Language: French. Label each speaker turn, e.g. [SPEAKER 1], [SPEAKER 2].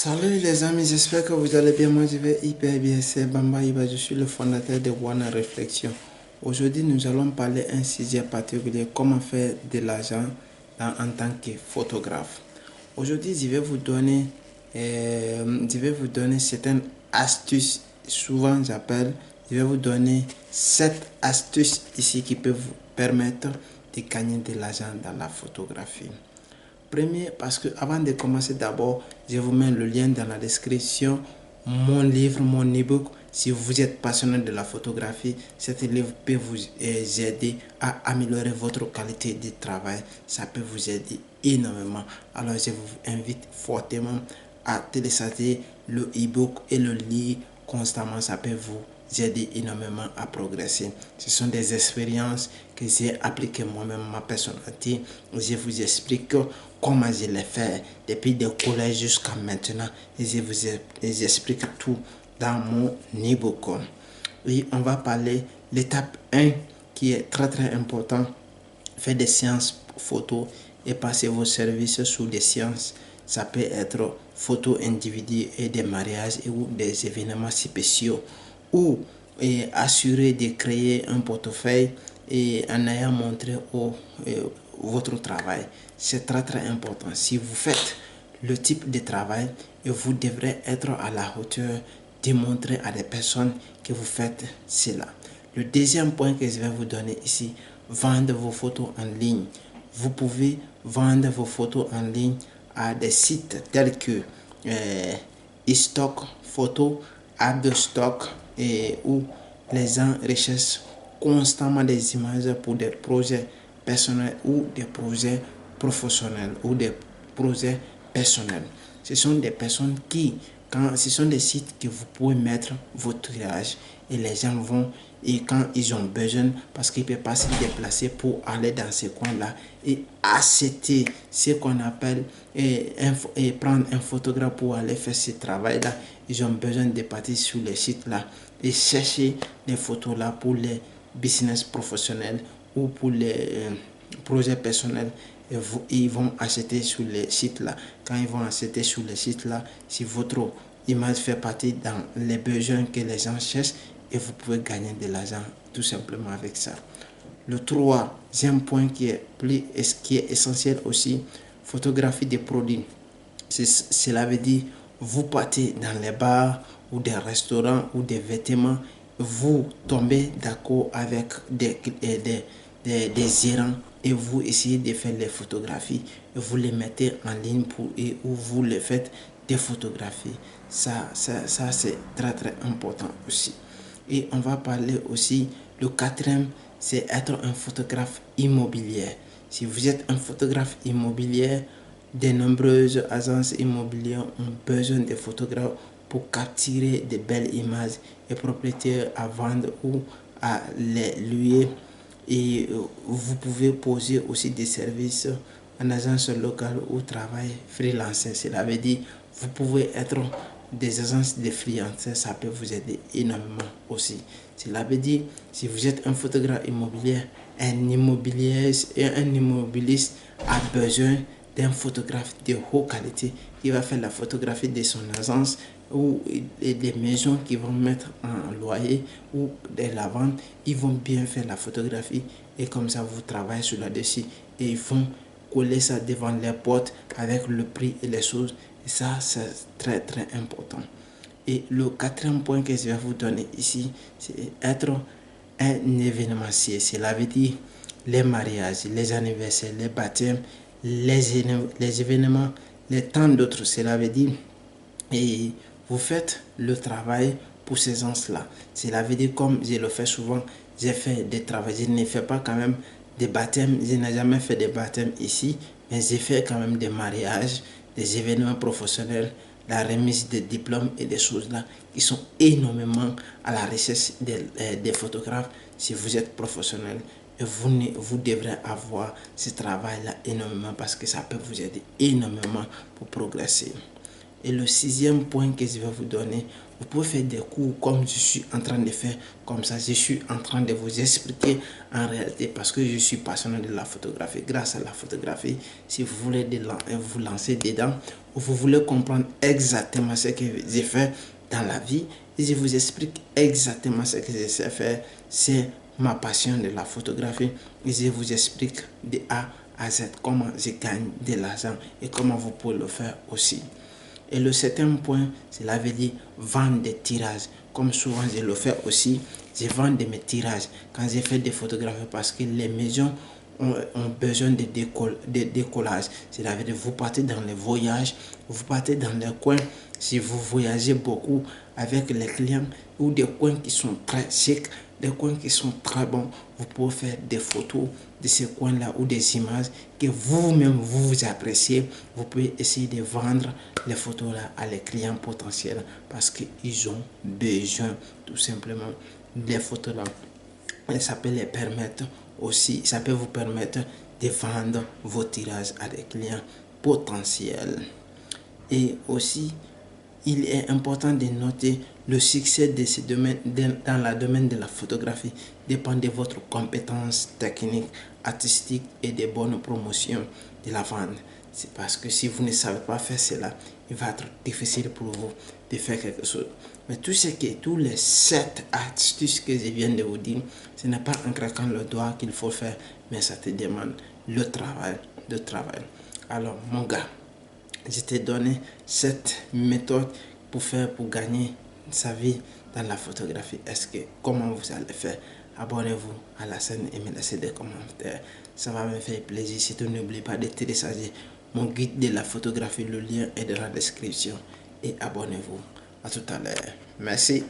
[SPEAKER 1] Salut les amis, j'espère que vous allez bien. Moi je vais hyper bien, c'est Bamba Iba, je suis le fondateur de Wana Réflexion. Aujourd'hui nous allons parler d'un sujet particulier, comment faire de l'argent en tant que photographe. Aujourd'hui je vais vous donner certaines astuces, souvent je vais vous donner 7 astuces ici qui peuvent vous permettre de gagner de l'argent dans la photographie. Premier, parce que avant de commencer, d'abord, je vous mets le lien dans la description. Mon livre, mon ebook. Si vous êtes passionné de la photographie, cet livre peut vous aider à améliorer votre qualité de travail. Ça peut vous aider énormément. Alors, je vous invite fortement à télécharger le ebook et le lire constamment. Ça peut vous aider énormément à progresser. Ce sont des expériences que j'ai appliquées moi-même, ma personnalité. Je vous explique comment je l'ai fait depuis le collège jusqu'à maintenant. Et je vous explique tout dans mon ebook. Et on va parler l'étape 1 qui est très important. Faire des séances photo et passer vos services sous des séances. Ça peut être photos individuelles et des mariages ou des événements spéciaux, ou assurer de créer un portefeuille et en ayant montré votre travail. C'est très important. Si vous faites le type de travail, vous devrez être à la hauteur, démontrer à des personnes que vous faites cela. Le deuxième point que je vais vous donner ici, vendre vos photos en ligne. Vous pouvez vendre vos photos en ligne à des sites tels que eStock Photo, Adostock, où les gens recherchent constamment des images pour des projets personnels ou des projets professionnels ou des projets personnels. Ce sont des personnes ce sont des sites que vous pouvez mettre votre tirage et les gens vont, et quand ils ont besoin, parce qu'ils ne peuvent pas se déplacer pour aller dans ces coins-là et acheter ce qu'on appelle et prendre un photographe pour aller faire ce travail-là, ils ont besoin de partir sur les sites-là et chercher les photos-là pour les business professionnels ou pour les projets personnels. Et ils vont acheter sur les sites là. Quand ils vont acheter sur les sites là, si votre image fait partie dans les besoins que les gens cherchent, et vous pouvez gagner de l'argent tout simplement avec ça. Le troisième point qui est essentiel aussi, photographie des produits. Cela veut dire, vous partez dans les bars ou des restaurants ou des vêtements, vous tombez d'accord avec des gérants et vous essayez de faire les photographies et vous les mettez en ligne ou vous les faites des photographies. Ça c'est très important aussi. Et on va parler aussi, le quatrième, c'est être un photographe immobilier. Si vous êtes un photographe immobilier, de nombreuses agences immobilières ont besoin de photographes pour capturer de belles images et propriétaires à vendre ou à les louer. Et vous pouvez poser aussi des services en agence locale ou travail freelance. Cela veut dire, vous pouvez être des agences de freelance, ça peut vous aider énormément aussi. Cela veut dire, si vous êtes un photographe immobilier, un immobiliste a besoin d'un photographe de haute qualité qui va faire la photographie de son agence ou des maisons qui vont mettre en loyer ou de la vente. Ils vont bien faire la photographie et comme ça vous travaillez sur là-dessus et ils vont coller ça devant les portes avec le prix et les choses. Et ça, c'est très important. Et le quatrième point que je vais vous donner ici, c'est être un événementier. Cela veut dire les mariages, les anniversaires, les baptêmes, les événements, les tant d'autres. Cela veut dire, et vous faites le travail pour ces gens-là. Cela veut dire, comme je le fais souvent, j'ai fait des travaux. Je ne fais pas quand même des baptêmes. Je n'ai jamais fait des baptêmes ici, mais j'ai fait quand même des mariages, des événements professionnels, la remise des diplômes et des choses là qui sont énormément à la recherche des photographes. Si vous êtes professionnel, vous devrez avoir ce travail-là énormément parce que ça peut vous aider énormément pour progresser. Et le sixième point que je vais vous donner, vous pouvez faire des cours comme je suis en train de faire, comme ça je suis en train de vous expliquer en réalité parce que je suis passionné de la photographie. Grâce à la photographie, si vous voulez vous lancer dedans, vous voulez comprendre exactement ce que j'ai fait dans la vie, et je vous explique exactement ce que je sais faire. C'est ma passion de la photographie, et je vous explique de A à Z comment je gagne de l'argent et comment vous pouvez le faire aussi. Et le septième point, cela veut dire vendre des tirages. Comme souvent je le fais aussi, je vends de mes tirages quand j'ai fait des photographies, parce que les maisons ont besoin de décollage. Cela veut dire vous partez dans les voyages, vous partez dans les coins. Si vous voyagez beaucoup avec les clients, ou des coins qui sont très chics, des coins qui sont très bons, vous pouvez faire des photos de ces coins-là ou des images que vous-même vous appréciez. Vous pouvez essayer de vendre les photos-là à les clients potentiels, parce qu'ils ont besoin tout simplement des photos-là. Et ça peut les permettre aussi, ça peut vous permettre de vendre vos tirages à des clients potentiels. Et aussi, il est important de noter le succès de ce domaine, dans le domaine de la photographie dépend de votre compétence technique, artistique et de bonnes promotions de la vente. C'est parce que si vous ne savez pas faire cela, il va être difficile pour vous de faire quelque chose. Mais tous les 7 astuces que je viens de vous dire, ce n'est pas en craquant le doigt qu'il faut faire, mais ça te demande le travail. Alors, mon gars, je t'ai donné cette méthode pour gagner sa vie dans la photographie. Comment vous allez faire? Abonnez-vous à la chaîne et me laissez des commentaires. Ça va me faire plaisir. Surtout, n'oubliez pas de télécharger mon guide de la photographie. Le lien est dans la description. Et abonnez-vous. À tout à l'heure. Merci.